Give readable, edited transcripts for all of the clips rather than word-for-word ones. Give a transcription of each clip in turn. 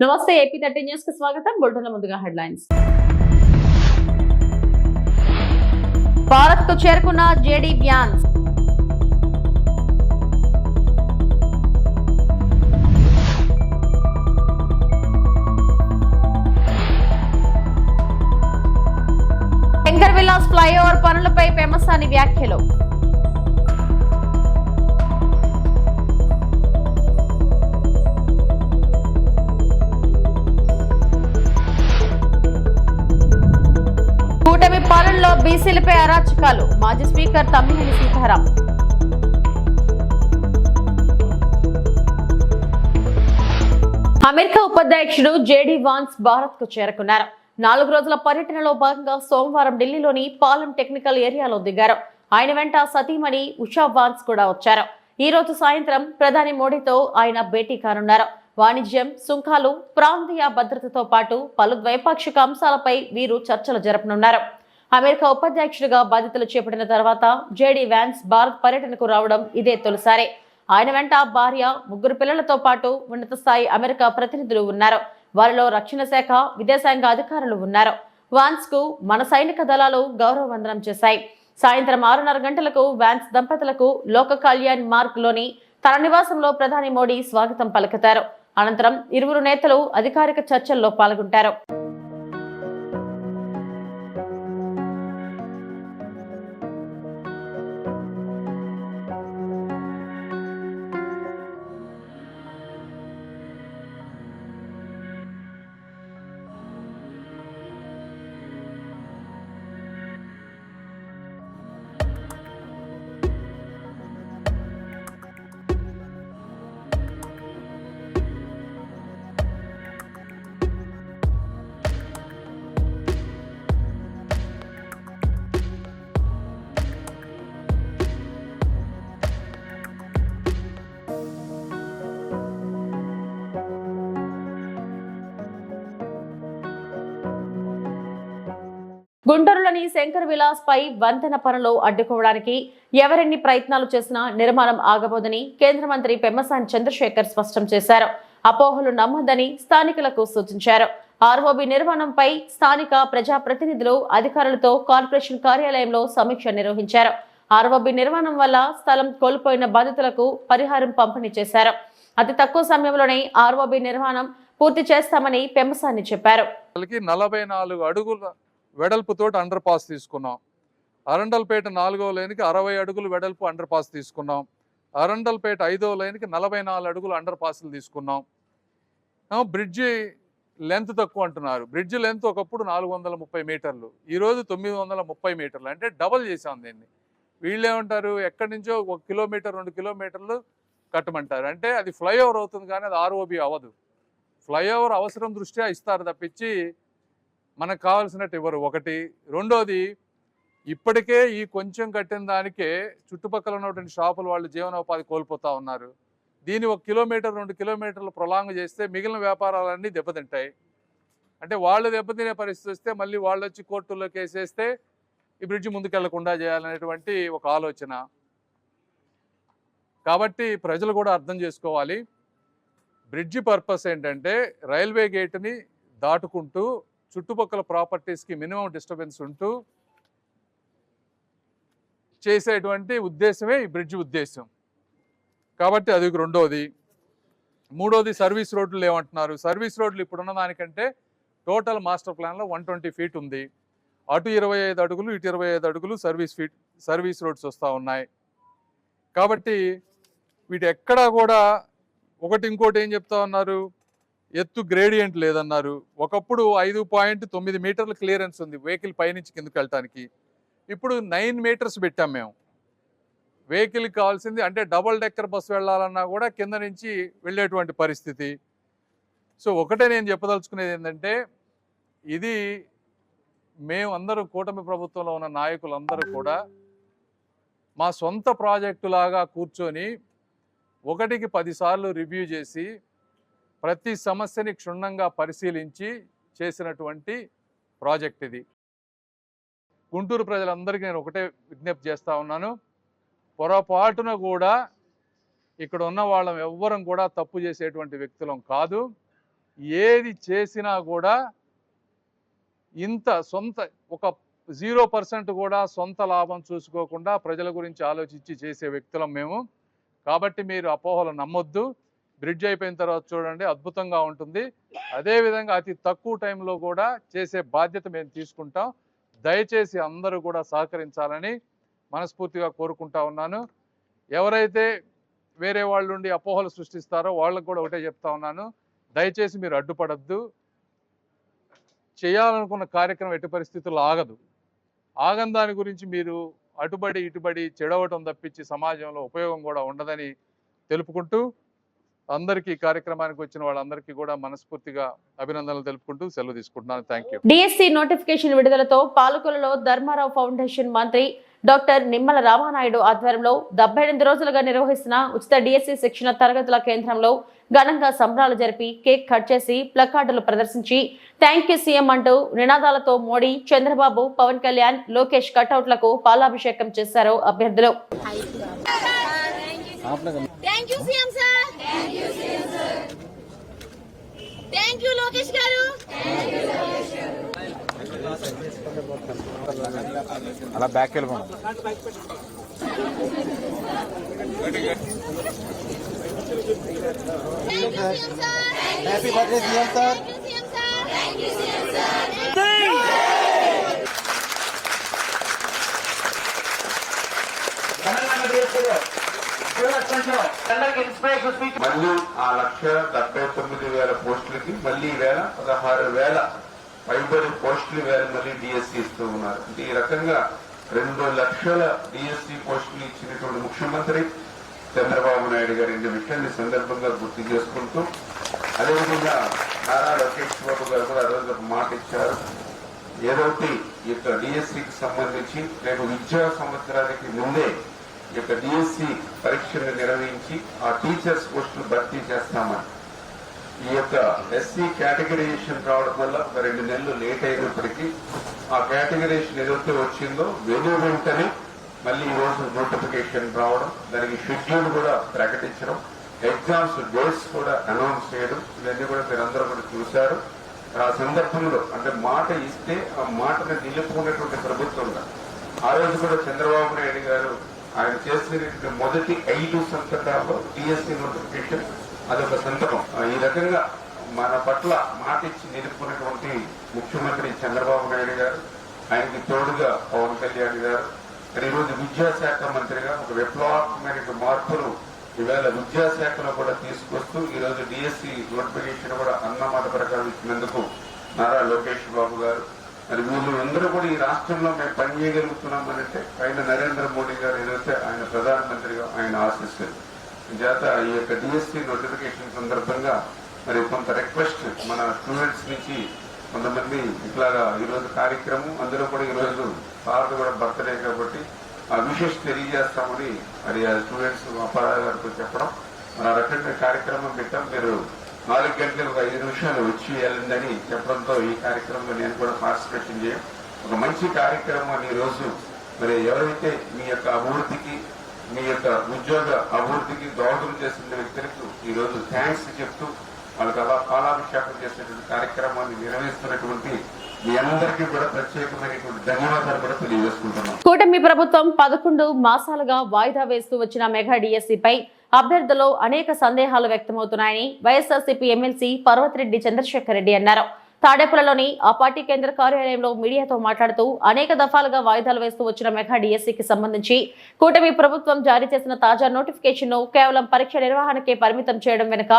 నమస్తే AP 30 news కి స్వాగతం. బులెటిన్ల ముందుగా హెడ్లైన్స్. భారత్ కు చేరుకున్న JD Vance. Shankar Vilas flyover పనులపై పెమ్మసాని వ్యాఖ్యలు. కూటమి పాలనలో బీసీలపై అరాచకాలు. మాజీ స్పీకర్ తమ్మినేని సీతారాం. అమెరికా ఉపాధ్యక్షుడు జేడీ వాన్స్ భారత్ కు చేరుకున్నారు. 4 రోజుల పర్యటనలో భాగంగా సోమవారం ఢిల్లీలోని పాలెం టెక్నికల్ ఏరియాలో దిగారు. ఆయన వెంట సతీమణి ఉషా వాన్స్ కూడా వచ్చారు. ఈ రోజు సాయంత్రం ప్రధాని మోడీతో ఆయన భేటీ కానున్నారు. వాణిజ్యం, సుంకాలు, ప్రాంతీయ భద్రతతో పాటు పలు ద్వైపాక్షిక అంశాలపై వీరు చర్చలు జరపనున్నారు. అమెరికా ఉపాధ్యక్షుడిగా బాధ్యతలు చేపట్టిన తర్వాత జేడీ వ్యాన్స్ భారత్ పర్యటనకు రావడం ఇదే తొలిసారి. ఆయన వెంట భార్య, 3 పిల్లలతో పాటు ఉన్నత స్థాయి అమెరికా ప్రతినిధులు ఉన్నారు. వారిలో రక్షణ శాఖ, విదేశాంగ అధికారులు ఉన్నారు. వాన్స్ కు మన సైనిక దళాలు గౌరవ వందనం చేశాయి. సాయంత్రం 6:30 గంటలకు వ్యాన్స్ దంపతులకు లోక కళ్యాణ్ మార్గ్ లోని తన నివాసంలో ప్రధాని మోడీ స్వాగతం పలుకుతారు. అనంతరం ఇరువురు నేతలు అధికారిక చర్చల్లో పాల్గొంటారు. గుంటూరులోని శంకర్ విలాస్ పై వంతెన పనులు అడ్డుకోవడానికి ఎవరెన్ని ప్రయత్నాలు చేసినా నిర్మాణం ఆగబోదని కేంద్ర మంత్రి పెమ్మసాని చంద్రశేఖర్ స్పష్టం చేశారు. అపోహలు నమ్మొద్దని స్థానికులకు సూచించారు. ఆర్ఓబి నిర్మాణంపై స్థానిక ప్రజాప్రతినిధులు అధికారులతో కార్పొరేషన్ కార్యాలయంలో సమీక్ష నిర్వహించారు. ఆర్ఓబి నిర్మాణం వల్ల స్థలం కోల్పోయిన బాధితులకు పరిహారం పంపిణీ చేశారు. అతి తక్కువ సమయంలోనే ఆర్ఓబి నిర్మాణం పూర్తి చేస్తామని పెమ్మసాని చెప్పారు. 44 అడుగుల వెడల్పుతోటి అండర్ పాస్ తీసుకున్నాం. అరండల్పేట 4వ లైన్కి 60 అడుగులు వెడల్పు అండర్ పాస్ తీసుకున్నాం. అరండల్పేట 5వ లైన్కి 44 అడుగులు అండర్ పాస్లు తీసుకున్నాం. బ్రిడ్జి లెంత్ తక్కువ అంటున్నారు. బ్రిడ్జి లెంత్ ఒకప్పుడు 430 మీటర్లు, ఈరోజు 930 మీటర్లు, అంటే డబల్ చేసాం దీన్ని. వీళ్ళు ఏమంటారు, ఎక్కడి నుంచో 1 కిలోమీటర్ 2 కిలోమీటర్లు కట్టమంటారు. అంటే అది ఫ్లైఓవర్ అవుతుంది కానీ అది ఆర్ఓబి అవ్వదు. ఫ్లైఓవర్ అవసరం దృష్ట్యా ఇస్తారు తప్పించి మనకు కావాల్సినట్టు ఇవ్వరు. ఒకటి. రెండోది, ఇప్పటికే ఈ కొంచెం కట్టిన దానికే చుట్టుపక్కల ఉన్నటువంటి షాపుల వాళ్ళు జీవనోపాధి కోల్పోతూ ఉన్నారు. దీన్ని 1 కిలోమీటర్ 2 కిలోమీటర్లు ప్రొలాంగ్ చేస్తే మిగిలిన వ్యాపారాలన్నీ దెబ్బతింటాయి. అంటే వాళ్ళు దెబ్బతినే పరిస్థితి వస్తే మళ్ళీ వాళ్ళు వచ్చి కోర్టుల్లోకి వేసేస్తే ఈ బ్రిడ్జి ముందుకెళ్లకుండా చేయాలనేటువంటి ఒక ఆలోచన. కాబట్టి ప్రజలు కూడా అర్థం చేసుకోవాలి. బ్రిడ్జి పర్పస్ ఏంటంటే రైల్వే గేట్ని దాటుకుంటూ చుట్టుపక్కల ప్రాపర్టీస్కి మినిమం డిస్టర్బెన్స్ ఉంటూ చేసేటువంటి ఉద్దేశమే ఈ బ్రిడ్జ్ ఉద్దేశం. కాబట్టి అది రెండోది. మూడోది, సర్వీస్ రోడ్లు ఏమంటున్నారు. సర్వీస్ రోడ్లు ఇప్పుడున్న దానికంటే టోటల్ మాస్టర్ ప్లాన్లో 120 ఫీట్ ఉంది. అటు 25 అడుగులు, ఇటు 25 అడుగులు సర్వీస్ రోడ్స్ వస్తూ ఉన్నాయి. కాబట్టి వీటి ఎక్కడా కూడా ఇంకోటి ఏం చెప్తా ఉన్నారు, ఎత్తు గ్రేడియంట్ లేదన్నారు. ఒకప్పుడు 5.9 మీటర్ల క్లియరెన్స్ ఉంది వెహికల్ పైనుంచి కిందకి వెళ్ళటానికి. ఇప్పుడు 9 మీటర్స్ పెట్టాం మేము. వెహికల్కి కావాల్సింది అంటే డబుల్ డెక్కర్ బస్సు వెళ్ళాలన్నా కూడా కింద నుంచి వెళ్ళేటువంటి పరిస్థితి. సో ఒకటే నేను చెప్పదలుచుకునేది ఏంటంటే, ఇది మేమందరూ కూటమి ప్రభుత్వంలో ఉన్న నాయకులందరూ కూడా మా సొంత ప్రాజెక్టు లాగా కూర్చొని 1కి 10 సార్లు రివ్యూ చేసి ప్రతి సమస్యని క్షుణ్ణంగా పరిశీలించి చేసినటువంటి ప్రాజెక్ట్ ఇది. గుంటూరు ప్రజలందరికీ నేను ఒకటే విజ్ఞప్తి చేస్తూ ఉన్నాను, పొరపాటున కూడా ఇక్కడ ఉన్న వాళ్ళం ఎవ్వరం కూడా తప్పు చేసేటువంటి వ్యక్తులం కాదు. ఏది చేసినా కూడా ఇంత సొంత ఒక 0% కూడా సొంత లాభం చూసుకోకుండా ప్రజల గురించి ఆలోచించి చేసే వ్యక్తులం మేము. కాబట్టి మీరు అపోహలు నమ్మొద్దు. బ్రిడ్జ్ అయిపోయిన తర్వాత చూడండి, అద్భుతంగా ఉంటుంది. అదేవిధంగా అతి తక్కువ టైంలో కూడా చేసే బాధ్యత మేము తీసుకుంటాం. దయచేసి అందరూ కూడా సహకరించాలని మనస్ఫూర్తిగా కోరుకుంటా ఉన్నాను. ఎవరైతే వేరే వాళ్ళు ఉండి అపోహలు సృష్టిస్తారో వాళ్ళకు కూడా ఒకటే చెప్తా ఉన్నాను, దయచేసి మీరు అడ్డుపడద్దు. చేయాలనుకున్న కార్యక్రమం ఎట్టి పరిస్థితుల్లో ఆగని దాని గురించి మీరు అటుబడి ఇటుబడి చెడవటం తప్పించి సమాజంలో ఉపయోగం కూడా ఉండదని తెలుపుకుంటూ, అందరికీ కార్యక్రమానికి వచ్చిన వాళ్ళందరికీ కూడా మనస్ఫూర్తిగా అభినందనలు తెలుపుకుంటూ సెలవు తీసుకుంటున్నాను. Thank you. డిఎస్సి నోటిఫికేషన్ విడుదలతో పాలకొల్లులో ధర్మారావు ఫౌండేషన్ మంత్రి డాక్టర్ నిమ్మల రామానాయుడు ఆధ్వర్యంలో 78 రోజులుగా నిర్వహిస్తున్న ఉచిత డిఎస్సి శిక్షణ తరగతుల కేంద్రంలో ఘనంగా సంబరాలు జరిపి కేక్ కట్ చేసి ప్లకార్డులు ప్రదర్శించి థ్యాంక్ యూ సీఎం అంటూ నినాదాలతో మోడీ, చంద్రబాబు, పవన్ కళ్యాణ్, లోకేష్ కటౌట్లకు పాలాభిషేకం చేశారు అభ్యర్థులు. Thank you CM sir, thank you Lokesh గారు. అలా బ్యాక్ వెళ్ళిపోండి. Happy birthday CM sir. మళ్ళీ ఆ 1,79,000 పోస్టులకి మళ్ళీ 16,000 పైబడి పోస్టులు మళ్ళీ డిఎస్సి ఇస్తూ ఉన్నారు. అంటే ఈ రకంగా 2 లక్షల డిఎస్సి పోస్టులు ఇచ్చినటువంటి ముఖ్యమంత్రి చంద్రబాబు నాయుడు గారి విషయాన్ని సందర్భంగా గుర్తు చేసుకుంటూ, అదేవిధంగా నారా లోకేష్ బాబు గారు కూడా ఆ రోజు ఒక మాట ఇచ్చారు. ఏదైతే ఈ యొక్క డిఎస్సికి సంబంధించి రేపు విద్యా సంవత్సరానికి ముందే ఈ యొక్క డిఎస్సి పరీక్షను నిర్వహించి ఆ టీచర్స్ పోస్టులు భర్తీ చేస్తామని. ఈ యొక్క ఎస్సీ కేటగిరైజేషన్ రావడం వల్ల ఒక 2 నెలలు లేట్ అయినప్పటికీ ఆ కేటగిరైజేషన్ ఏదైతే వచ్చిందో వెంటనే మళ్ళీ ఈ రోజు నోటిఫికేషన్ రావడం, దానికి షెడ్యూల్ కూడా ప్రకటించడం, ఎగ్జామ్స్ డేట్స్ కూడా అనౌన్స్ చేయడం, ఇవన్నీ కూడా మీరందరూ కూడా చూశారు. ఆ సందర్భంలో అంటే మాట ఇస్తే ఆ మాటను నిలుపుకున్నటువంటి ప్రభుత్వం. ఆ రోజు కూడా చంద్రబాబు నాయుడు గారు ఆయన చేసినటువంటి మొదటి 5 సంతకాల్లో టీఎస్సీ నోటిఫికేషన్ అదొక సంతకం. ఈ రకంగా మన పట్ల మాట ఇచ్చి నిలుపుకున్నటువంటి ముఖ్యమంత్రి చంద్రబాబు నాయుడు గారు, ఆయనకి తోడుగా పవన్ కళ్యాణ్ గారు, ఈరోజు విద్యాశాఖ మంత్రిగా ఒక విప్లవాత్మక మార్పులు ఈవేళ విద్యాశాఖలో కూడా తీసుకొస్తూ ఈరోజు డిఎస్సి నోటిఫికేషన్ కూడా అన్నమాట ప్రకారం ఇచ్చినందుకు నారా లోకేష్ బాబు గారు, మరి వీళ్ళు అందరూ కూడా ఈ రాష్ట్రంలో మేము పనిచేయగలుగుతున్నామనంటే ఆయన నరేంద్ర మోడీ గారు ఏదైతే ఆయన ప్రధానమంత్రిగా ఆయన ఆశిస్తారు. చేత ఈ యొక్క డిఎస్సి నోటిఫికేషన్ సందర్భంగా మరి కొంత రిక్వెస్ట్ మన స్టూడెంట్స్ నుంచి కొంతమంది ఇట్లాగా ఈరోజు కార్యక్రమం, అందులో కూడా ఈరోజు సార్ కూడా బర్త్డే కాబట్టి ఆ విషెస్ తెలియజేస్తామని మరి ఆ స్టూడెంట్స్ అప్పారావు గారితో చెప్పడం, మన రకంగా కార్యక్రమం పెట్టాం. మీరు 4 గంటలకు 5 నిమిషాలు వచ్చి వెళ్ళిందని చెప్పడంతో ఈ కార్యక్రమంలో నేను కూడా పార్టిసిపేషన్ చేయం. ఒక మంచి కార్యక్రమాన్ని ఈరోజు మరి ఎవరైతే మీ యొక్క అభివృద్ధికి, మీ యొక్క ఉద్యోగ అభివృద్ధికి దోహదం చేస్తున్న వ్యక్తులకు ఈరోజు థ్యాంక్స్ చెప్తూ వాళ్ళకి అలా పాలాభిషేకం చేసేటువంటి కార్యక్రమాన్ని నిర్వహిస్తున్నటువంటి మీ అందరికీ కూడా ప్రత్యేకమైనటువంటి ధన్యవాదాలు కూడా తెలియజేసుకుంటున్నాం. కూటమి ప్రభుత్వం 11 మాసాలుగా వాయిదా వేస్తూ వచ్చిన మెగా డిఎస్సిపై అభ్యర్థులు అనేక సందేహాలు వ్యక్తమవుతున్నాయని వైఎస్ఆర్సీపీ ఎమ్మెల్సీ పర్వతిరెడ్డి చంద్రశేఖర్ రెడ్డి అన్నారు. తాడేపల్లిలోని ఆ పార్టీ కేంద్ర కార్యాలయంలో మీడియాతో మాట్లాడుతూ అనేక దఫాలుగా వాయిదాలు వేస్తూ వచ్చిన మెగా డిఎస్సికి సంబంధించి కూటమి ప్రభుత్వం జారీ చేసిన తాజా నోటిఫికేషన్ ను కేవలం పరీక్ష నిర్వహణకే పరిమితం చేయడం వెనుక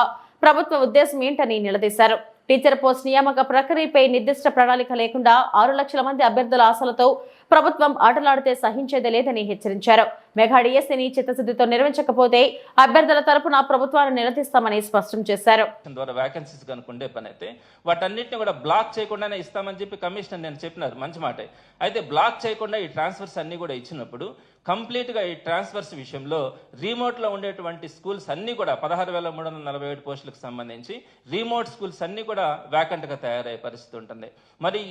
ప్రభుత్వ ఉద్దేశం ఏంటని నిలదీశారు. టీచర్ పోస్ట్ నియామక ప్రక్రియపై నిర్దిష్ట ప్రణాళిక లేకుండా 6 లక్షల మంది అభ్యర్థుల ఆశలతో ప్రభుత్వం ఆటలాడితే సహించేదే లేదని హెచ్చరించారు. మెగా డిఎస్సిని చిత్తశుద్ధితో నిర్వహించకపోతే అభ్యర్థుల తరపున ప్రభుత్వాన్ని నిలదీస్తామని స్పష్టం చేశారు. ద్వారా వ్యాకెన్సీస్ కనుకుండే పని అయితే వాటన్నిటిని కూడా బ్లాక్ చేయకుండానే ఇస్తామని చెప్పి కమిషనర్ నేను చెప్పినారు, మంచి మాట. అయితే బ్లాక్ చేయకుండా ఈ ట్రాన్స్ఫర్స్ అన్ని కూడా ఇచ్చినప్పుడు కంప్లీట్గా ఈ ట్రాన్స్ఫర్స్ విషయంలో రిమోట్లో ఉండేటువంటి స్కూల్స్ అన్నీ కూడా 16,347 పోస్టులకు సంబంధించి రిమోట్ స్కూల్స్ అన్నీ కూడా వ్యాకెంట్గా తయారయ్యే పరిస్థితి ఉంటుంది. మరి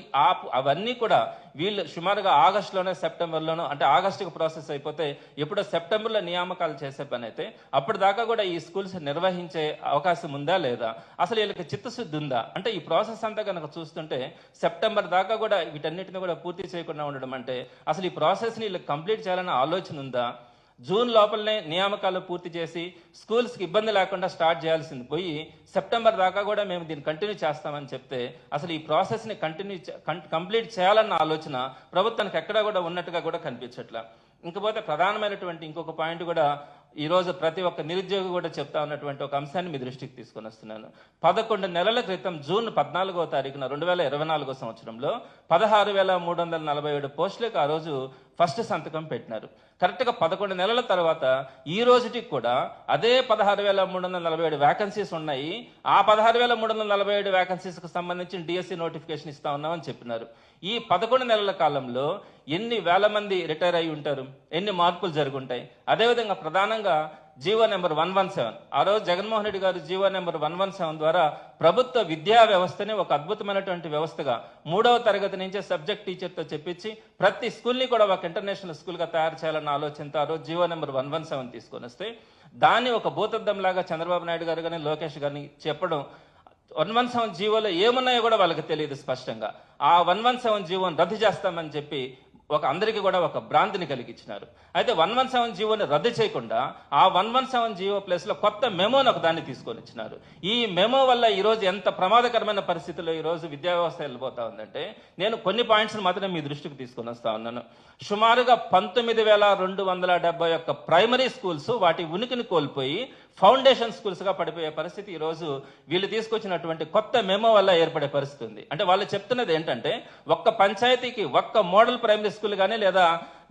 అవన్నీ కూడా వీళ్ళు సుమారుగా ఆగస్టులోనే సెప్టెంబర్లోనో అంటే ఆగస్టుకు ప్రాసెస్ అయిపోతే ఎప్పుడో సెప్టెంబర్లో నియామకాలు చేసే పని అయితే అప్పటిదాకా కూడా ఈ స్కూల్స్ నిర్వహించే అవకాశం ఉందా లేదా, అసలు వీళ్ళకి చిత్తశుద్ధి ఉందా అంటే ఈ ప్రాసెస్ అంతా కనుక చూస్తుంటే సెప్టెంబర్ దాకా కూడా వీటన్నిటిని కూడా పూర్తి చేయకుండా ఉండడం అంటే అసలు ఈ ప్రాసెస్ని వీళ్ళకి కంప్లీట్ చేయాలన్న ఆలోచన ఉందా? జూన్ లోపలనే నియామకాలు పూర్తి చేసి స్కూల్స్కి ఇబ్బంది లేకుండా స్టార్ట్ చేయాల్సింది పోయి సెప్టెంబర్ దాకా కూడా మేము దీన్ని కంటిన్యూ చేస్తామని చెప్తే అసలు ఈ ప్రాసెస్ని కంప్లీట్ చేయాలన్న ఆలోచన ప్రభుత్వానికి ఎక్కడా కూడా ఉన్నట్టుగా కూడా కనిపించట్లా. ఇంకపోతే ప్రధానమైనటువంటి ఇంకొక పాయింట్ కూడా ఈరోజు ప్రతి ఒక్క నిరుద్యోగి కూడా చెప్తా ఉన్నటువంటి ఒక అంశాన్ని మీ దృష్టికి తీసుకొని వస్తున్నాను. 11 నెలల క్రితం జూన్ 14వ తారీఖున 2024 సంవత్సరంలో 16,347 పోస్టులకు ఆ రోజు ఫస్ట్ సంతకం పెట్టినారు. కరెక్ట్గా 11 నెలల తర్వాత ఈ రోజుకి కూడా అదే 16,347 వ్యాకెన్సీస్ ఉన్నాయి. ఆ 16,347 వ్యాకెన్సీస్కి సంబంధించిన డిఎస్సి నోటిఫికేషన్ ఇస్తా ఉన్నామని చెప్పినారు. ఈ 11 నెలల కాలంలో ఎన్ని వేల మంది రిటైర్ అయి ఉంటారు, ఎన్ని మార్పులు జరుగుంటాయి. అదేవిధంగా ప్రధానంగా జీవో నెంబర్ 117 ఆ రోజు జగన్మోహన్ రెడ్డి గారు జీవో నెంబర్ 117 ద్వారా ప్రభుత్వ విద్యా వ్యవస్థని ఒక అద్భుతమైనటువంటి వ్యవస్థగా 3వ తరగతి నుంచే సబ్జెక్ట్ టీచర్తో చెప్పించి ప్రతి స్కూల్ని కూడా ఒక ఇంటర్నేషనల్ స్కూల్గా తయారు చేయాలన్న ఆలోచనతో ఆ రోజు జీవో నెంబర్ 117 తీసుకొని వస్తే దాన్ని ఒక భూతద్దంలాగా చంద్రబాబు నాయుడు గారు కానీ లోకేష్ గారిని చెప్పడం 117 జీవోలో ఏమున్నాయో కూడా వాళ్ళకి తెలియదు స్పష్టంగా. ఆ 117 జీవోని రద్దు చేస్తామని చెప్పి అందరికీ కూడా ఒక భ్రాంతిని కలిగించినారు. అయితే 117 జీవోని రద్దు చేయకుండా ఆ 117 జీవో ప్లేస్లో కొత్త మెమోని ఒక దాన్ని తీసుకొని ఇచ్చినారు. ఈ మెమో వల్ల ఈరోజు ఎంత ప్రమాదకరమైన పరిస్థితుల్లో ఈరోజు విద్యా వ్యవస్థ వెళ్ళిపోతా ఉందంటే నేను కొన్ని పాయింట్స్ మాత్రమే మీ దృష్టికి తీసుకొని వస్తా ఉన్నాను. సుమారుగా 19,271 ప్రైమరీ స్కూల్స్ వాటి ఉనికిని కోల్పోయి ఫౌండేషన్ స్కూల్స్గా పడిపోయే పరిస్థితి ఈరోజు వీళ్ళు తీసుకొచ్చినటువంటి కొత్త మెమో వల్ల ఏర్పడే పరిస్థితి ఉంది. అంటే వాళ్ళు చెప్తున్నది ఏంటంటే ఒక్క పంచాయతీకి ఒక్క మోడల్ ప్రైమరీ స్కూల్ కానీ లేదా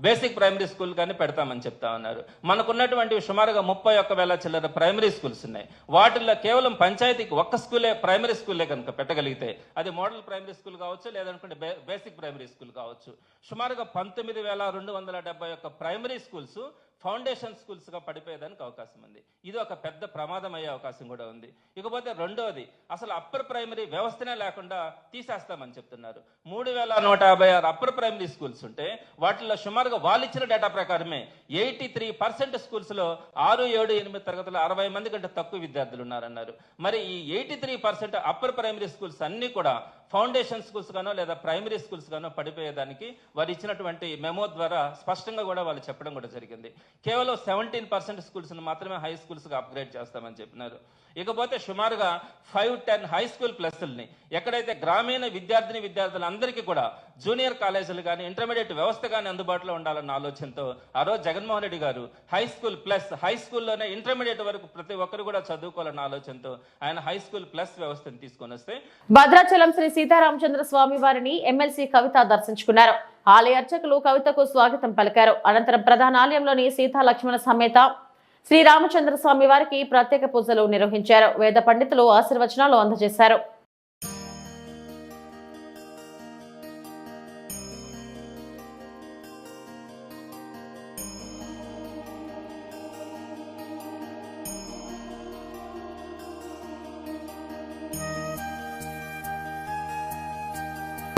బేసిక్ ప్రైమరీ స్కూల్ కానీ పెడతామని చెప్తా ఉన్నారు. మనకున్నటువంటి సుమారుగా 31,000 చిల్లర ప్రైమరీ స్కూల్స్ ఉన్నాయి. వాటిల్లో కేవలం పంచాయతీకి ఒక్క స్కూలే ప్రైమరీ స్కూలే కనుక పెట్టగలిగితే అది మోడల్ ప్రైమరీ స్కూల్ కావచ్చు లేదనుకుంటే బేసిక్ ప్రైమరీ స్కూల్ కావచ్చు. సుమారుగా 19,271 ప్రైమరీ స్కూల్స్ ఫౌండేషన్ స్కూల్స్గా పడిపోయేదానికి అవకాశం ఉంది. ఇది ఒక పెద్ద ప్రమాదం అయ్యే అవకాశం కూడా ఉంది. ఇకపోతే రెండోది అసలు అప్పర్ ప్రైమరీ వ్యవస్థనే లేకుండా తీసేస్తామని చెప్తున్నారు. 3,156 అప్పర్ ప్రైమరీ స్కూల్స్ ఉంటే వాటిల్లో సుమారుగా వాళ్ళు ఇచ్చిన డేటా ప్రకారమే 83% స్కూల్స్లో 6, 7, 8 తరగతులు 60 మంది కంటే తక్కువ విద్యార్థులు ఉన్నారన్నారు. మరి ఈ 83% అప్పర్ ప్రైమరీ స్కూల్స్ అన్నీ కూడా ఫౌండేషన్ స్కూల్స్ గానో లేదా ప్రైమరీ స్కూల్స్ గానో పడిపోయేదానికి వారు ఇచ్చినటువంటి మెమో ద్వారా స్పష్టంగా కూడా వాళ్ళు చెప్పడం కూడా జరిగింది. కేవలం 17% స్కూల్స్ను మాత్రమే హై స్కూల్స్గా అప్గ్రేడ్ చేస్తామని చెప్పినారు. ఇకపోతే సుమారుగా 5-10 హై స్కూల్ ప్లస్ని ఎక్కడైతే గ్రామీణ విద్యార్థులందరికీ కూడా జూనియర్ కాలేజీలు కానీ ఇంటర్మీడియట్ వ్యవస్థ కానీ అందుబాటులో ఉండాలన్న ఆలోచనతో ఆ రోజు జగన్మోహన్ రెడ్డి గారు హై స్కూల్ ప్లస్ హై స్కూల్లోనే ఇంటర్మీడియట్ వరకు ప్రతి ఒక్కరు కూడా చదువుకోవాలన్న ఆలోచనతో ఆయన హై స్కూల్ ప్లస్ వ్యవస్థను తీసుకొని వస్తే భద్రాచలం శ్రీ సీతారామచంద్ర స్వామి వారిని ఎమ్మెల్సీ కవిత దర్శించుకున్నారు. ఆలయ అర్చకులు కవితకు స్వాగతం పలికారు. అనంతరం ప్రధాన ఆలయంలోని సీతా లక్ష్మణ సమేత శ్రీ రామచంద్ర స్వామి వారికి ప్రత్యేక పూజలు నిర్వహించారు. వేద పండితులు ఆశీర్వచనాలు అందజేశారు.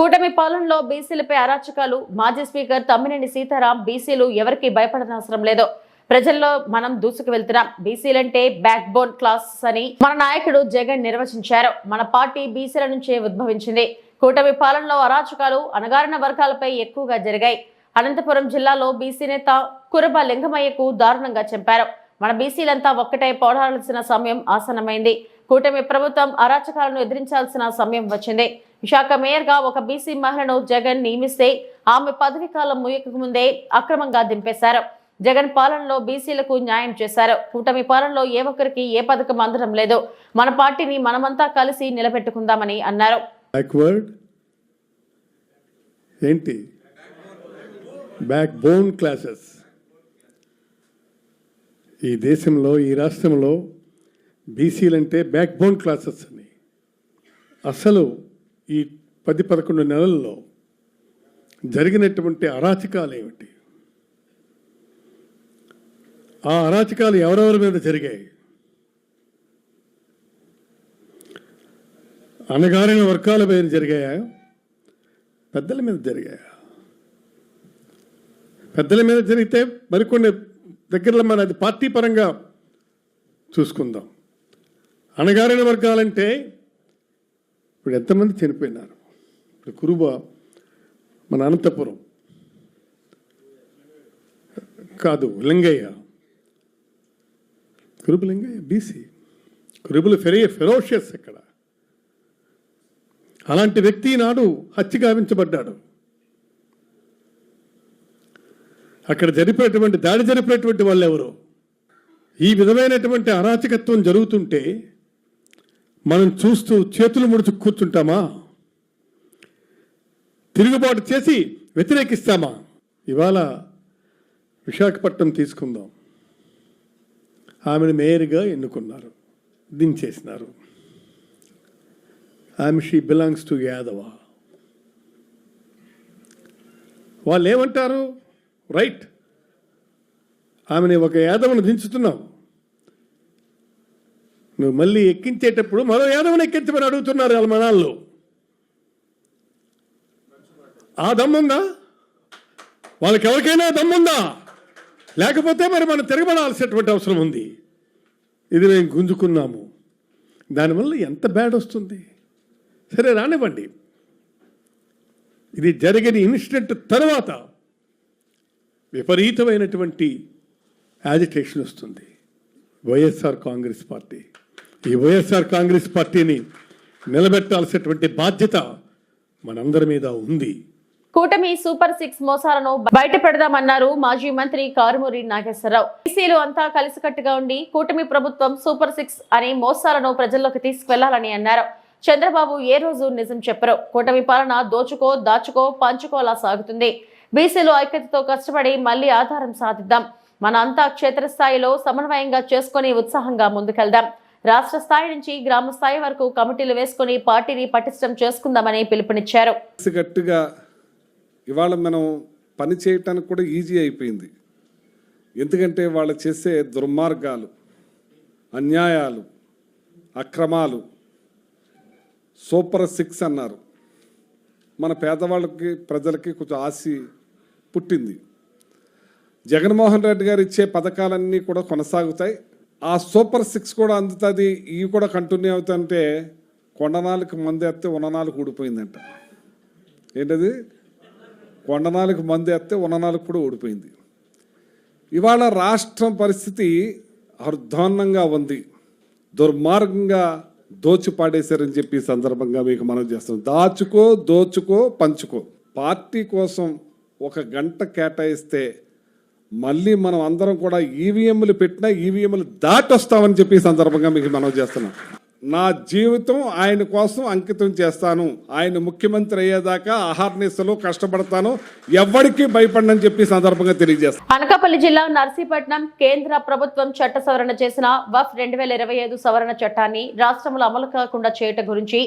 కూటమి పాలనలో బీసీలపై అరాచకాలు. మాజీ స్పీకర్ తమ్మినేని సీతారాం బీసీలు ఎవరికి భయపడనవసరం లేదు, ప్రజల్లో మనం దూసుకు వెళ్తున్నాం, బీసీలంటే బ్యాక్ బోన్ క్లాస్ అని మన నాయకుడు జగన్ నిర్వచించారు. మన పార్టీ బీసీల నుంచే ఉద్భవించింది. కూటమి పాలనలో అరాచకాలు అణగారిన వర్గాలపై ఎక్కువగా జరిగాయి. అనంతపురం జిల్లాలో బీసీ నేత కురబ లింగమయ్యకు దారుణంగా చంపారు. మన బీసీలంతా ఒక్కటై పోరాడాల్సిన సమయం ఆసన్నమైంది. కూటమి ప్రభుత్వం అరాచకాలను ఎదిరించాల్సిన సమయం వచ్చింది. విశాఖ మేయర్గా ఒక బీసీ మహిళను జగన్ నియమిస్తే ఆమె పదవి కాలం ముగియక ముందే అక్రమంగా దింపేశారు. జగన్ పాలనలో బీసీలకు న్యాయం చేశారు. కూటమి పాలనలో ఏ ఒక్కరికి ఏ పథకం అందడం లేదు. మన పార్టీని మనమంతా కలిసి నిలబెట్టుకుందామని అన్నారు. ఏంటి బ్యాక్ బోన్ క్లాసెస్ ఈ దేశంలో ఈ రాష్ట్రంలో బీసీలంటే బ్యాక్ బోన్ క్లాసెస్ అని అసలు ఈ 10-11 నెలల్లో జరిగినటువంటి అరాచకాలు ఏమిటి, ఆ అరాచకాలు ఎవరెవరి మీద జరిగాయి? అణగారిన వర్గాల మీద జరిగాయా, పెద్దల మీద జరిగాయా? పెద్దల మీద జరిగితే మరికొన్ని దగ్గరలో మన అది పార్టీ పరంగా చూసుకుందాం. అణగారిన వర్గాలంటే ఇప్పుడు ఎంతమంది చనిపోయినారు. ఇప్పుడు కురుబ మన అనంతపురం కాదు, లింగయ్య, కురుబు లింగయ్య బీసీ, కురుబులు ఫెరోషియస్ అక్కడ. అలాంటి వ్యక్తి నాడు హత్య గావించబడ్డాడు. అక్కడ దాడి జరిపేటువంటి వాళ్ళు ఎవరు? ఈ విధమైనటువంటి అరాచకత్వం జరుగుతుంటే మనం చూస్తూ చేతులు ముడుచు కూర్చుంటామా? తిరుగుబాటు చేసి వ్యతిరేకిస్తామా? ఇవాళ విశాఖపట్నం తీసుకుందాం. ఆమెను మేయర్గా ఎన్నుకున్నారు, దించేసినారు. She belongs to Yadava. వాళ్ళు ఏమంటారు? రైట్, ఆమెని ఒక యాదవను దించుతున్నావు, నువ్వు మళ్ళీ ఎక్కించేటప్పుడు మరో యాదవను ఎక్కించమని అడుగుతున్నారు వాళ్ళ మనాల్లో. ఆ దమ్ముందా? వాళ్ళకి ఎవరికైనా దమ్ముందా? లేకపోతే మరి మనం తిరగబడాల్సినటువంటి అవసరం ఉంది. ఇది మేము గుంజుకున్నాము, దానివల్ల ఎంత బ్యాడ్ వస్తుంది. సరే రానివ్వండి, ఇది జరిగిన ఇన్సిడెంట్ తర్వాత విపరీతమైనటువంటి యాజిటేషన్ వస్తుంది. వైఎస్ఆర్ కాంగ్రెస్ పార్టీ, ఈ వైఎస్ఆర్ కాంగ్రెస్ పార్టీని నిలబెట్టాల్సినటువంటి బాధ్యత మనందరి మీద ఉంది. కూటమి సూపర్ 6 మోసాలను బయట పెడదామన్నారు మాజీ మంత్రి కారుమూరి నాగేశ్వరరావు. బీసీలు అంతా కలిసికట్టుగా ఉండి కూటమి ప్రభుత్వం సూపర్ 6 అనే మోసాలను ప్రజల్లోకి తీసుకువెళ్లాలని అన్నారు. చంద్రబాబు ఏ రోజు నిజం చెప్పరు. కూటమి పాలన దోచుకో దాచుకో పంచుకోలా సాగుతుంది. బీసీలు ఐక్యతతో కష్టపడి మళ్లీ ఆధారం సాధిద్దాం. మన అంతా క్షేత్రస్థాయిలో సమన్వయంగా చేసుకుని ఉత్సాహంగా ముందుకెళ్దాం. రాష్ట్ర స్థాయి నుంచి గ్రామ స్థాయి వరకు కమిటీలు వేసుకుని పార్టీని పటిష్టం చేసుకుందామని పిలుపునిచ్చారు. ఇవాళ మనం పని చేయటానికి కూడా ఈజీ అయిపోయింది. ఎందుకంటే వాళ్ళు చేసే దుర్మార్గాలు, అన్యాయాలు, అక్రమాలు సూపర్ 6 అన్నారు. మన పేదవాళ్ళకి ప్రజలకి కొంచెం ఆశ పుట్టింది. జగన్మోహన్ రెడ్డి గారు ఇచ్చే పథకాలన్నీ కూడా కొనసాగుతాయి. ఆ సూపర్ 6 కూడా అందుతుంది. ఇవి కూడా కంటిన్యూ అవుతుంటే కొండనాలకు మందు ఎత్తే ఉన్ననాలకు ఊడిపోయిందంట. ఏంటది? కొండనాలకు మందు ఎత్తే ఉన్ననాలకు కూడా ఊడిపోయింది. ఇవాళ రాష్ట్రం పరిస్థితి అర్ధాన్నంగా ఉంది. దుర్మార్గంగా దోచిపాడేశారని చెప్పి ఈ సందర్భంగా మీకు మనం చేస్తాం. దాచుకో దోచుకో పంచుకో. పార్టీ కోసం 1 గంట కేటాయిస్తే మళ్ళీ మనం అందరం కూడా ఈవీఎంలు పెట్టినా ఈవీఎంలు దాటొస్తామని చెప్పి ఈ సందర్భంగా మీకు మనం చేస్తున్నాం. నా జీవితం ఆయన కోసం అంకితం చేస్తాను. ఆయన ముఖ్యమంత్రి అయ్యేదాకా అహర్నిశలు కష్టపడతాను, ఎవ్వడికి భయపడనని చెప్పి సందర్భంగా తెలియజేస్తాను. అనకాపల్లి జిల్లా నర్సీపట్నం కేంద్ర ప్రభుత్వం చట్ట సవరణ చేసిన వఫ్ 2025 సవరణ చట్టాన్ని రాష్ట్రంలో అమలు కాకుండా చేయటం గురించి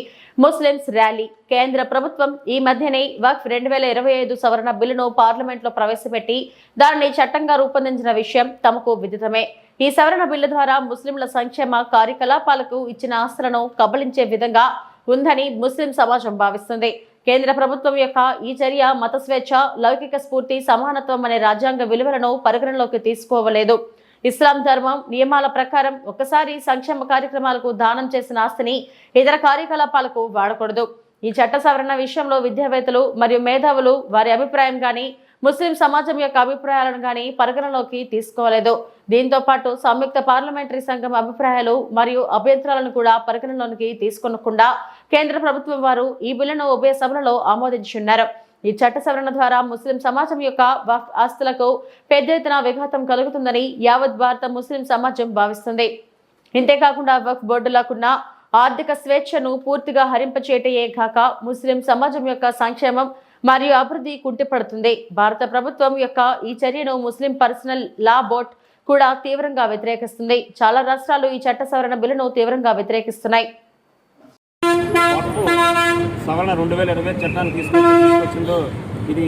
ముస్లింస్ ర్యాలీ. కేంద్ర ప్రభుత్వం ఈ మధ్యనే వఫ్ 2025 సవరణ బిల్లును పార్లమెంట్లో ప్రవేశపెట్టి దానిని చట్టంగా రూపొందించిన విషయం తమకు విదితమే. ఈ సవరణ బిల్లు ద్వారా ముస్లింల సంక్షేమ కార్యకలాపాలకు ఇచ్చిన ఆస్తులను కబళించే విధంగా ఉందని ముస్లిం సమాజం భావిస్తుంది. కేంద్ర ప్రభుత్వం యొక్క ఈ చర్య మత స్వేచ్ఛ, లౌకిక స్ఫూర్తి, సమానత్వం అనే రాజ్యాంగ విలువలను పరిగణలోకి తీసుకోవలేదు. ఇస్లాం ధర్మం నియమాల ప్రకారం ఒకసారి సంక్షేమ కార్యక్రమాలకు దానం చేసిన ఆస్తిని ఇతర కార్యకలాపాలకు వాడకూడదు. ఈ చట్ట సవరణ విషయంలో విద్యావేత్తలు మరియు మేధావులు వారి అభిప్రాయం గాని ముస్లిం సమాజం యొక్క అభిప్రాయాలను గాని పరిగణలోకి తీసుకోలేదు. దీంతో పాటు సంయుక్త పార్లమెంటరీ సంఘం అభిప్రాయాలు మరియు అభ్యంతరాలను కూడా పరిగణలోకి తీసుకొనకుండా కేంద్ర ప్రభుత్వం వారు ఈ బిల్లును ఉభయ సభలలో ఆమోదించున్నారు. ఈ చట్ట సవరణ ద్వారా ముస్లిం సమాజం యొక్క వక్ఫ్ ఆస్తులకు పెద్ద ఎత్తున విఘాతం కలుగుతుందని యావత్ భారత ముస్లిం సమాజం భావిస్తుంది. ఇంతేకాకుండా వక్ఫ్ బోర్డులకున్న ఆర్థిక స్వేచ్ఛను పూర్తిగా హరింపచేయటయే కాక ముస్లిం సమాజం యొక్క సంక్షేమం మరియు అభివృద్ధి కుంటిపడుతుంది. భారత ప్రభుత్వం యొక్క ఈ చర్యను ముస్లిం పర్సనల్ లా బోర్డ్ కూడా తీవ్రంగా వ్యతిరేకిస్తుంది. చాలా రాష్ట్రాలు ఈ చట్ట సవరణ బిల్లును తీవ్రంగా వ్యతిరేకిస్తున్నాయి. సవరణ 2020 చట్టాన్ని తీసుకొచ్చిందో ఇది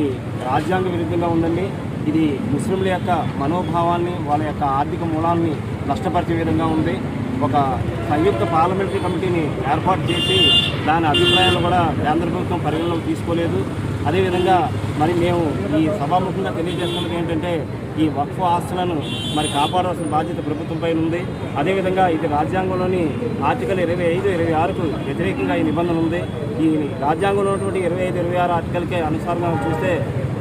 రాజ్యాంగ విరుద్ధంగా ఉందండి. ఇది ముస్లింల యొక్క మనోభావాన్ని, వాళ్ళ యొక్క ఆర్థిక మూలాన్ని నష్టపరిచే విధంగా ఉంది. ఒక సంయుక్త పార్లమెంటరీ కమిటీని ఏర్పాటు చేసి దాని అభిప్రాయాలు కూడా కేంద్ర ప్రభుత్వం పరిగణలోకి తీసుకోలేదు. అదేవిధంగా మరి మేము ఈ సభాముఖంగా తెలియజేస్తున్నది ఏంటంటే ఈ వక్ఫ్ ఆస్తులను మరి కాపాడాల్సిన బాధ్యత ప్రభుత్వంపై ఉంది. అదేవిధంగా ఇది రాజ్యాంగంలోని ఆర్టికల్ 25, 26కు వ్యతిరేకంగా ఈ నిబంధన ఉంది. ఈ రాజ్యాంగంలో ఉన్నటువంటి 25, 26 ఆర్టికల్కి అనుసారంగా చూస్తే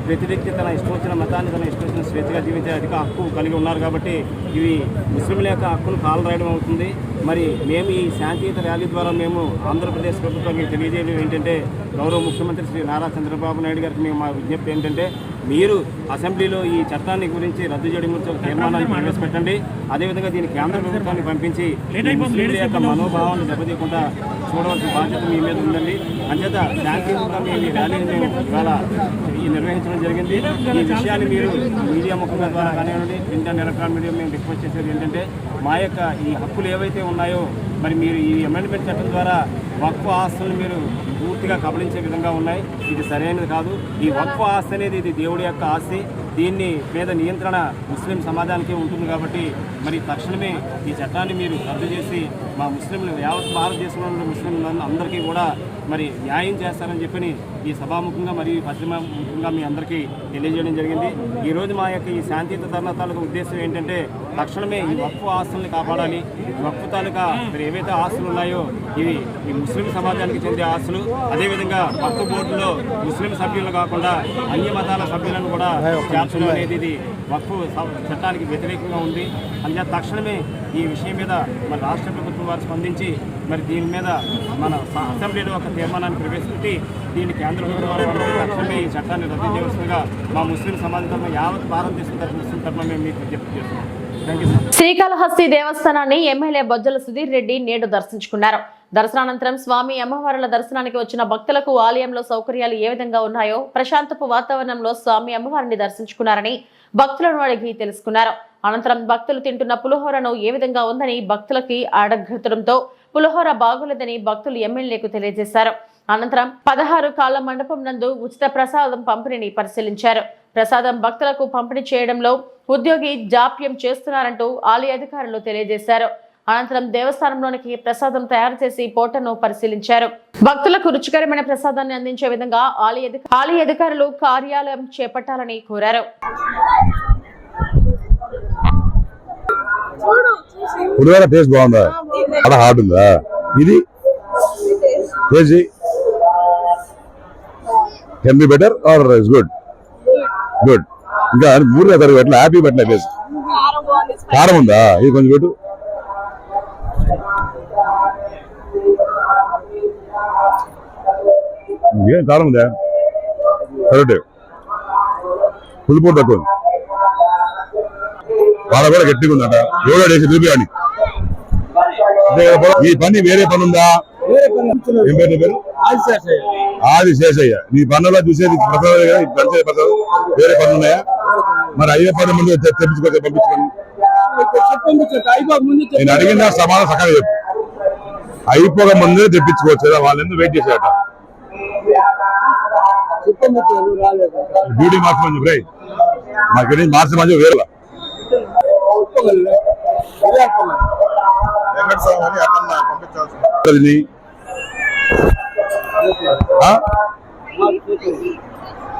ప్రతి వ్యక్తి తన ఇష్టం వచ్చిన మతాన్ని తన ఇష్టం వచ్చిన స్వేచ్ఛగా జీవించే అధిక హక్కు కలిగి ఉన్నారు. కాబట్టి ఇవి ముస్లింల యొక్క హక్కును కాలరాయడం అవుతుంది. మరి మేము ఈ శాంతియుత ర్యాలీ ద్వారా మేము ఆంధ్రప్రదేశ్ ప్రభుత్వానికి తెలియజేయడం ఏంటంటే, గౌరవ ముఖ్యమంత్రి శ్రీ నారా చంద్రబాబు నాయుడు గారికి మేము మా విజ్ఞప్తి ఏంటంటే, మీరు అసెంబ్లీలో ఈ చట్టాన్ని గురించి రద్దు చేయడం గురించి ఒక తీర్మానాన్ని ప్రవేశపెట్టండి. అదేవిధంగా దీన్ని కేంద్ర ప్రభుత్వానికి పంపించి ముస్లింల యొక్క మనోభావాన్ని దెబ్బతీయకుండా చూడవలసిన బాధ్యత మీ మీద ఉందండి. అంచేత శాంతియుతంగా మేము ఈ ర్యాలీని మేము ఇవాళ నిర్వహించడం జరిగింది. ఈ విషయాన్ని మీరు మీడియా ముఖంగా ద్వారా కానివ్వండి, ప్రింట్ అండ్ ఎలక్ట్రానిక్ మీడియా మేము రిక్వెస్ట్ చేసేది ఏంటంటే, మా యొక్క ఈ హక్కులు ఏవైతే ఉన్నాయో మరి మీరు ఈ అమెండ్మెంట్ చట్టం ద్వారా వక్ఫ్ ఆస్తులను మీరు పూర్తిగా కబళించే విధంగా ఉన్నాయి. ఇది సరైనది కాదు. ఈ వక్ఫ్ ఆస్తి అనేది ఇది దేవుడి యొక్క ఆస్తి. దీన్ని మీద నియంత్రణ ముస్లిం సమాజానికి ఉంటుంది. కాబట్టి మరి తక్షణమే ఈ చట్టాన్ని మీరు రద్దు చేసి మా ముస్లింలు యావత్ భారతదేశంలో ఉన్న ముస్లింలు అందరికీ కూడా మరి న్యాయం చేస్తారని చెప్పని ఈ సభాముఖంగా మరియు పశ్చిమముఖంగా మీ అందరికీ తెలియజేయడం జరిగింది. ఈరోజు మా యొక్క ఈ శాంతియుత ధర్నా తాలూకా ఉద్దేశం ఏంటంటే, తక్షణమే ఈ వక్ఫ్ ఆస్తుల్ని కాపాడాలి. వక్ఫ్ తాలూకా మరి ఏవైతే ఆస్తులు ఉన్నాయో ఇవి ఈ ముస్లిం సమాజానికి చెందే ఆస్తులు. అదేవిధంగా వక్ఫ్ బోర్డులో ముస్లిం సభ్యులు కాకుండా అన్య మతాల సభ్యులను కూడా చేర్చడం అనేది ఇది వక్ఫ్ చట్టానికి వ్యతిరేకంగా ఉంది. అందుకే తక్షణమే ఈ విషయం మీద మన రాష్ట్ర ప్రభుత్వం వారు స్పందించి మరి దీని మీద మన అసెంబ్లీలో ఒక తీర్మానాన్ని ప్రవేశపెట్టి దీన్ని కేంద్ర ప్రభుత్వం వారు తక్షణమే ఈ చట్టాన్ని రద్దు చేయవలసిందిగా మా ముస్లిం సమాజం తరఫున యావత్ భారతదేశం తరఫున మేము మీకు విజ్ఞప్తి చేస్తున్నాం. శ్రీకాళహస్తి దేవస్థానాన్ని ఎమ్మెల్యే బొజ్జల సుధీర్ రెడ్డి నేడు దర్శించుకున్నారు. దర్శనానంతరం స్వామి అమ్మవార్ల దర్శనానికి వచ్చిన భక్తులకు ఆలయంలో సౌకర్యాలు ఏ విధంగా ఉన్నాయో, ప్రశాంతపు వాతావరణంలో స్వామి అమ్మవారిని దర్శించుకున్నారని భక్తులను అడిగి తెలుసుకున్నారు. అనంతరం భక్తులు తింటున్న పులిహోరను ఏ విధంగా ఉందని భక్తులకి అడగడంతో పులిహోర బాగోలేదని భక్తులు ఎమ్మెల్యేకు తెలియజేశారు. అనంతరం 16 కాళ్ల మండపం నందు ఉచిత ప్రసాదం పంపిణీని పరిశీలించారు. ప్రసాదం భక్తులకు పంపిణీ చేయడంలో ఉద్యోగి జాప్యం చేస్తున్నారంటూ ఆలయ అధికారులు తెలియజేశారు. అనంతరం దేవస్థానంలోనికి ప్రసాదం తయారు చేసి పోటను పరిశీలించారు. భక్తులకు రుచికరమైన ప్రసాదాన్ని అందించే విధంగా ఆలయ అధికారులు కార్యాలయం చేపట్టాలని కోరారు. పులిహోర టేస్ట్ బాగుందా? చాలా హాట్ ఉందా? ఇది taste can be better or is good? Good. ఇంకా 3 తరగతి పెట్టలే, హ్యాపీ పెట్టలే. టేస్ట్ కారం ఉందా? ఇది కొంచెం పెట్టు. ఏం కారం ఉందా? కరెక్ట్. పులిపూట తక్కువ ఉంది. వాళ్ళ కూడా గట్టిగా ఉందట. ఎవరో చేసి చూపించండి. ఈ పని వేరే పని ఉందా? ఏం పేరు? ఆది శేషయ్య. నీ పనుల్లో చూసేది ప్రసాదం వేరే పనులు ఉన్నాయా? మరి అయ్యే పని ముందు తెప్పించుకోవచ్చు, పంపించుకోండి. నేను అడిగిన సమాధానం సకాలం చెప్పు. అయిపోక ముందే తెప్పించుకోవచ్చు కదా, వాళ్ళు ఎందుకు వెయిట్ చేసేట? డ్యూటీ మార్చమని చెప్పి మాకు మార్చమని వేరే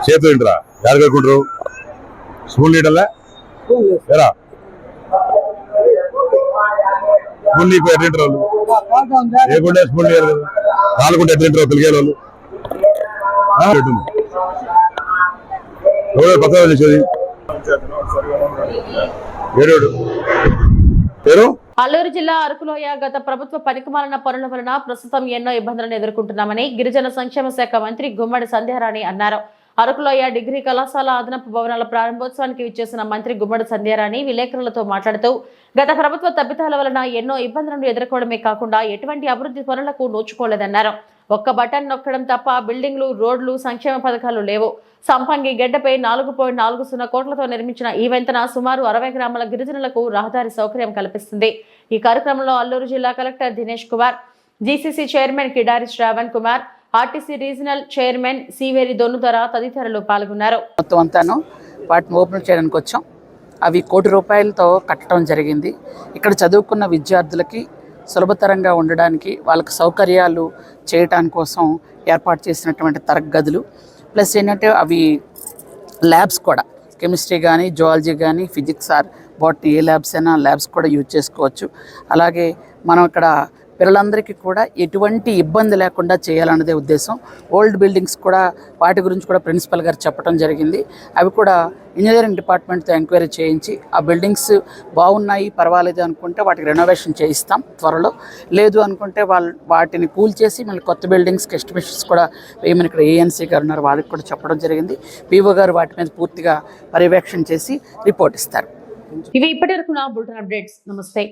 చేతులు ఏంటరా? యారు కలుకుంటారు? స్పూన్ లీటర్లే ఎరా? స్పూన్ నీకు ఎట్టింటారు వాళ్ళు? లేకుంటే స్పూన్ లీటర్ కదా, కాలుకుంటే ఎట్టింటారు పిలిగే వాళ్ళు? ఎవరో పక్కన చేసేది పేరు. అల్లూరు జిల్లా అరకులోయ గత ప్రభుత్వ పనికిమాలిన పనుల వలన ప్రస్తుతం ఎన్నో ఇబ్బందులను ఎదుర్కొంటున్నామని గిరిజన సంక్షేమ శాఖ మంత్రి గుమ్మడి సంధ్యారాణి అన్నారు. అరకులోయ డిగ్రీ కళాశాల అదనపు భవనాల ప్రారంభోత్సవానికి విచ్చేసిన మంత్రి గుమ్మడి సంధ్యారాణి విలేకరులతో మాట్లాడుతూ, గత ప్రభుత్వ తప్పిదాల వలన ఎన్నో ఇబ్బందులను ఎదుర్కోవడమే కాకుండా ఎటువంటి అభివృద్ధి పనులకు నోచుకోలేదన్నారు. ఒక్క బటన్ నొక్కడం తప్ప బిల్డింగ్లు, రోడ్లు, సంక్షేమ పథకాలు లేవు. సంపంగి గడ్డపై 4.40 కోట్లతో నిర్మించిన ఈ వంతెన సుమారు 60 గ్రామాల గిరిజనులకు రహదారి సౌకర్యం కల్పిస్తుంది. ఈ కార్యక్రమంలో అల్లూరు జిల్లా collector Dinesh Kumar, GCC chairman Kidari Sravan Kumar, RTC regional chairman Siveri Donnudhara తదితరులు పాల్గొన్నారు. మొత్తం అంతాను వాటిని ఓపెన్ చేయడానికి వచ్చాం. అవి 1 కోటి రూపాయలతో కట్టడం జరిగింది. ఇక్కడ చదువుకున్న విద్యార్థులకి సులభతరంగా ఉండడానికి, వాళ్ళకి సౌకర్యాలు చేయటానికి కోసం ఏర్పాటు చేసినటువంటి తరగతులు, ప్లస్ ఏంటంటే అవి ల్యాబ్స్ కూడా కెమిస్ట్రీ కానీ, జువాలజీ కానీ, physics or botany A labs అయినా ల్యాబ్స్ కూడా యూజ్ చేసుకోవచ్చు. అలాగే మనం ఇక్కడ పిల్లలందరికీ కూడా ఎటువంటి ఇబ్బంది లేకుండా చేయాలన్నదే ఉద్దేశం. ఓల్డ్ బిల్డింగ్స్ కూడా వాటి గురించి కూడా ప్రిన్సిపల్ గారు చెప్పడం జరిగింది. అవి కూడా ఇంజనీరింగ్ డిపార్ట్మెంట్తో ఎంక్వైరీ చేయించి ఆ బిల్డింగ్స్ బాగున్నాయి పర్వాలేదు అనుకుంటే వాటికి రెనోవేషన్ చేయిస్తాం త్వరలో. లేదు అనుకుంటే వాటిని కూల్చేసి మళ్ళీ కొత్త బిల్డింగ్స్కి ఎస్టిమేషన్స్ కూడా వేయమని ఇక్కడ ఏఎన్సీ గారు ఉన్నారు, వాళ్ళకి కూడా చెప్పడం జరిగింది. పీఓ గారు వాటి మీద పూర్తిగా పర్యవేక్షణ చేసి రిపోర్ట్ ఇస్తారు. ఇవి ఇప్పటివరకు నా బులెటిన్ అప్డేట్స్. నమస్తే.